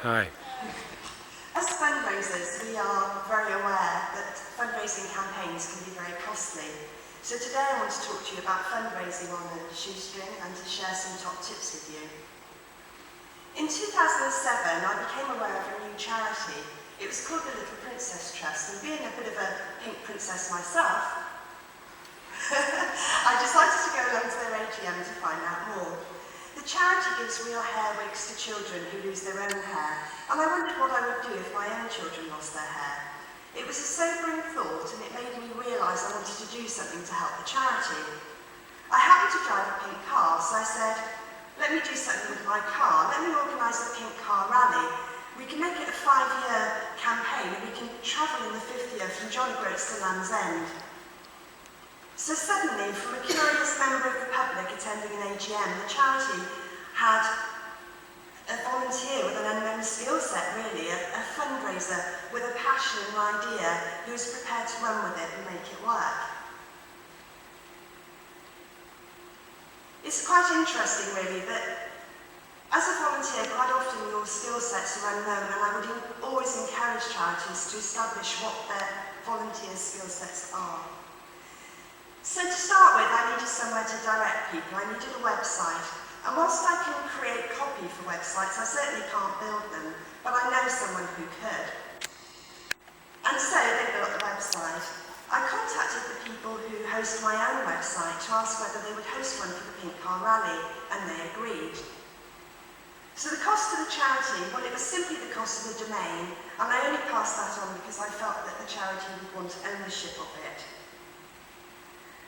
Hi. As fundraisers, we are very aware that fundraising campaigns can be very costly. So today I want to talk to you about fundraising on a shoestring and to share some top tips with you. In 2007, I became aware of a new charity. It was called the Little Princess Trust, and being a bit of a pink princess myself, I decided to go along to their AGM to find out more. The charity gives real hair wigs to children who lose their own hair, and I wondered what I would do if my own children lost their hair. It was a sobering thought, and it made me realise I wanted to do something to help the charity. I happened to drive a pink car, so I said, let me do something with my car. Let me organise a pink car rally. We can make it a 5-year campaign, and we can travel in the 5th year from John O'Groats to Land's End. So suddenly, from a curious member of the public attending an AGM, the charity had a volunteer with an unknown skill set, really, a fundraiser with a passion and an idea who was prepared to run with it and make it work. It's quite interesting, really, that as a volunteer, quite often your skill sets are unknown, and I would always encourage charities to establish what their volunteer skill sets are. So to start with, I needed somewhere to direct people. I needed a website. And whilst I can create copy for websites, I certainly can't build them, but I know someone who could. And so they built the website. I contacted the people who host my own website to ask whether they would host one for the Pink Car Rally, and they agreed. So the cost to the charity, well, it was simply the cost of the domain, and I only passed that on because I felt that the charity would want ownership of it.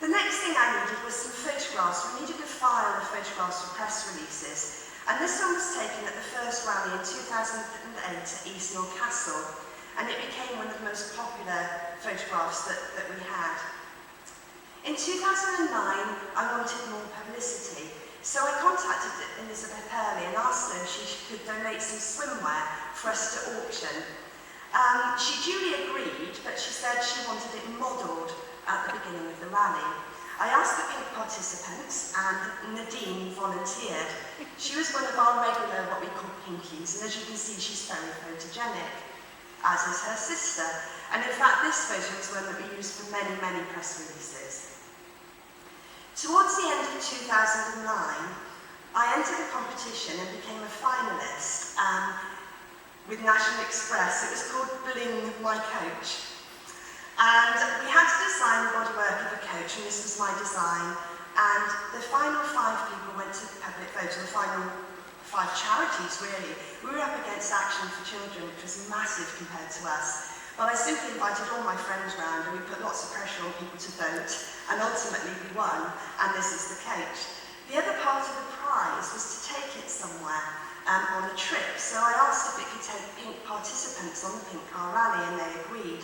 The next thing I needed was some photographs. We needed a file of photographs for press releases, and this one was taken at the first rally in 2008 at Eastnor Castle, and it became one of the most popular photographs that we had. In 2009, I wanted more publicity, so I contacted Elizabeth Hurley and asked her if she could donate some swimwear for us to auction. She duly agreed, but she said she wanted it modelled at the beginning of the rally. I asked the pink participants, and Nadine volunteered. She was one of our regular, what we call pinkies, and as you can see, she's very photogenic, as is her sister. And in fact, this photo is one that we used for many, many press releases. Towards the end of 2009, I entered a competition and became a finalist with National Express. It was called Bling My Coach. And we had to design the bodywork of a coach, and this was my design. And the final 5 people went to the public vote, or the final 5 charities, really. We were up against Action for Children, which was massive compared to us. But I simply invited all my friends round, and we put lots of pressure on people to vote, and ultimately we won, and this is the coach. The other part of the prize was to take it somewhere on a trip. So I asked if it could take pink participants on the Pink Car Rally, and they agreed.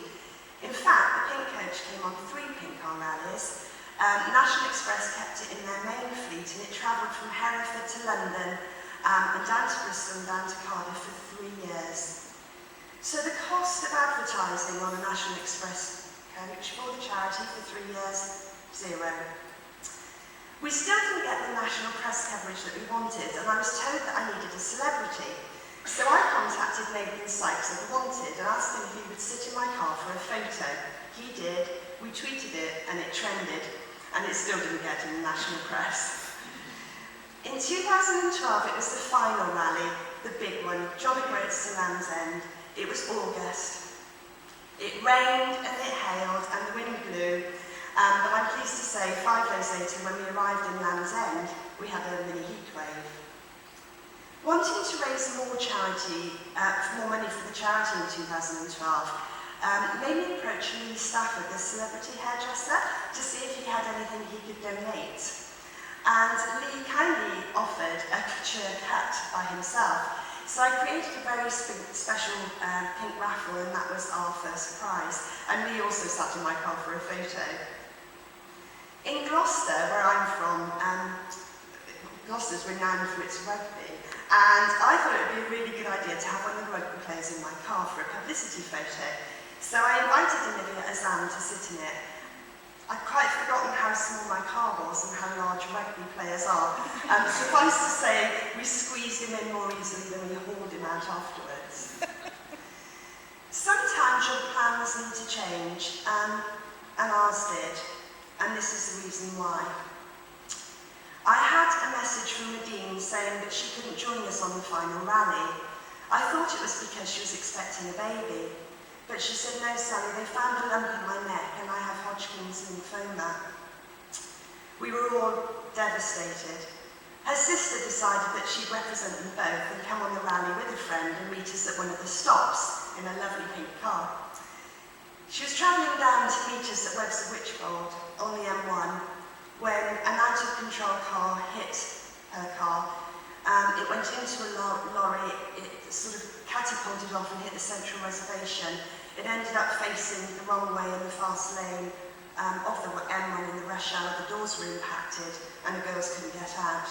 In fact, the pink coach came on 3 pink car rallies. National Express kept it in their main fleet, and it travelled from Hereford to London and down to Bristol and down to Cardiff for 3 years. So the cost of advertising on a National Express coach for the charity for 3 years, 0. We still didn't get the national press coverage that we wanted, and I was told that I needed a celebrity. So I contacted Nathan Sykes of The Wanted and asked him if he would sit in my car for a photo. He did, we tweeted it, and it trended, and it still didn't get in the national press. In 2012, it was the final rally, the big one, John O'Groats to Land's End. It was August. It rained and it hailed and the wind blew, but I'm pleased to say 5 days later, when we arrived in Land's End, we had a mini heatwave. Wanting to raise more money for the charity in 2012, made me approach Lee Stafford, the celebrity hairdresser, to see if he had anything he could donate. And Lee kindly offered a couture cut by himself. So I created a very special pink raffle, and that was our first prize. And Lee also sat in my car for a photo. In Gloucester, where I'm from, Gloucester's renowned for its rugby. And I thought it would be a really good idea to have one of the rugby players in my car for a publicity photo. So I invited Olivia Azam to sit in it. I'd quite forgotten how small my car was and how large rugby players are. Suffice to say, we squeezed him in more easily than we hauled him out afterwards. Sometimes your plans need to change, and ours did, and this is the reason why. I had a message from Nadine saying that she couldn't join us on the final rally. I thought it was because she was expecting a baby, but she said, "No, Sally, they found a lump in my neck and I have Hodgkin's lymphoma." We were all devastated. Her sister decided that she'd represent them both and come on the rally with a friend and meet us at one of the stops in a lovely pink car. She was travelling down to meet us at Webster Witchbold on the M1 when an out-of-control car hit her car. It went into a lorry, it sort of catapulted off and hit the central reservation. It ended up facing the wrong way in the fast lane of the M1 in the rush hour. The doors were impacted and the girls couldn't get out.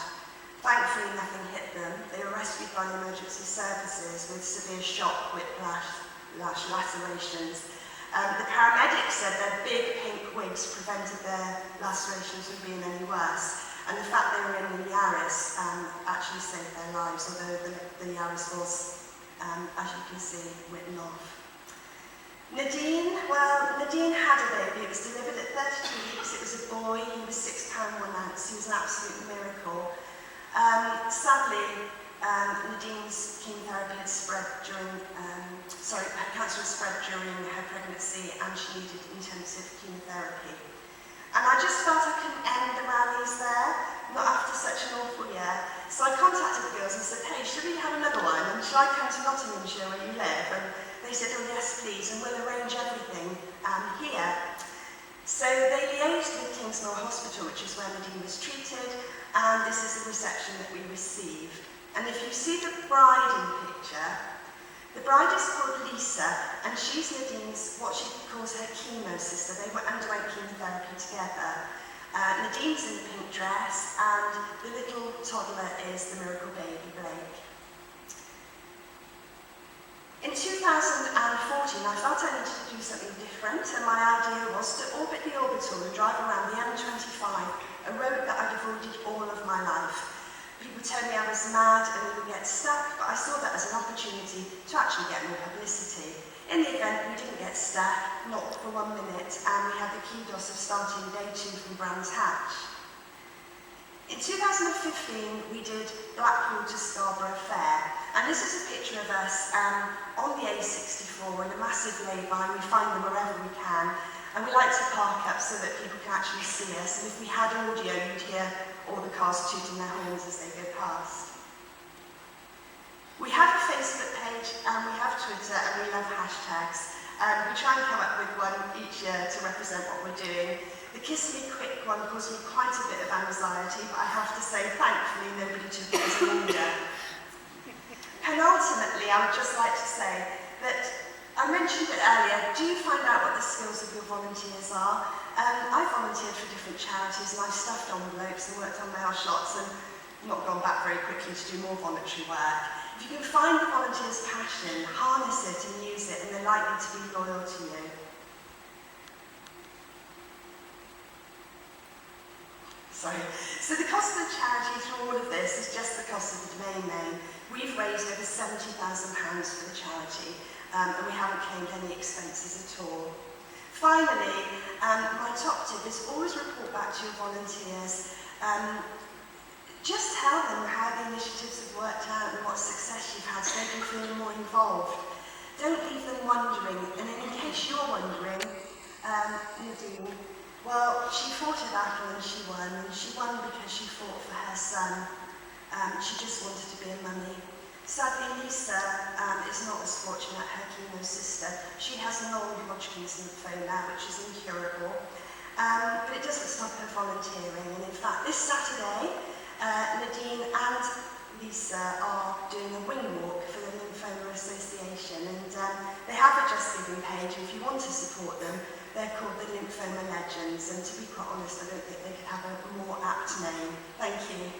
Thankfully, nothing hit them. They were rescued by the emergency services with severe shock, whiplash, lacerations. The paramedics said their big pink wigs prevented their lacerations from being any worse, and the fact they were in the Yaris actually saved their lives, although the Yaris was, as you can see, written off. Nadine had a baby. It was delivered at 32 weeks. It was a boy. He was £6 1 ounce. He was an absolute miracle. Sadly, Nadine's chemotherapy had spread during, her cancer had spread during her pregnancy and she needed intensive chemotherapy. And I just felt I couldn't end the rallies there, not after such an awful year. So I contacted the girls and said, "Hey, should we have another one? And should I come to Nottinghamshire where you live?" And they said, "Oh yes, please, and we'll arrange everything here." So they liaised with Kingsmore Hospital, which is where Nadine was treated, and this is the reception that we received. And if you see the bride in the picture, the bride is called Lisa, and she's Nadine's, what she calls her chemo sister. They underwent chemotherapy together. Nadine's in the pink dress, and the little toddler is the miracle baby, Blake. In 2014, I felt I needed to do something different, and my idea was to orbit the orbital and drive around the M25, a road that I'd avoided all of my life. People told me I was mad and we would get stuck, but I saw that as an opportunity to actually get more publicity. In the event, we didn't get stuck, not for 1 minute, and we had the kudos of starting day 2 from Brands Hatch. In 2015, we did Blackpool to Scarborough Fair, and this is a picture of us on the A64 in a massive lay-by. We find them wherever we can, and we like to park up so that people can actually see us, and if we had audio, you'd hear all the cars tooting their horns as they go past. We have a Facebook page, and we have Twitter, and we love hashtags. We try and come up with one each year to represent what we're doing. The Kiss Me Quick one caused me quite a bit of anxiety, but I have to say, thankfully, nobody took it as an order. Penultimately, I would just like to say that I mentioned it earlier, do find out what the skills of your volunteers are. I volunteered for different charities and I've stuffed envelopes and worked on mail shots and not gone back very quickly to do more voluntary work. If you can find the volunteer's passion, harness it and use it, and they're likely to be loyal to you. So the cost of the charity through all of this is just the cost of the domain name. We've raised over £70,000 for the charity, and we haven't claimed any expenses at all. Finally, my top tip is always report back to your volunteers. Just tell them how the initiatives have worked out and what success you've had so they can feel more involved. Don't leave them wondering, and in case you're wondering, Nadine, well, she fought a battle and she won because she fought for her son. She just wanted to be a mummy. Sadly, Lisa is not as fortunate, her chemo sister. She has non-Hodgkin's lymphoma, which is incurable. But it doesn't stop her volunteering. And in fact, this Saturday, Nadine and Lisa are doing a wing walk for the Lymphoma Association. And they have a Just Giving page. If you want to support them, they're called the Lymphoma Legends. And to be quite honest, I don't think they could have a more apt name. Thank you.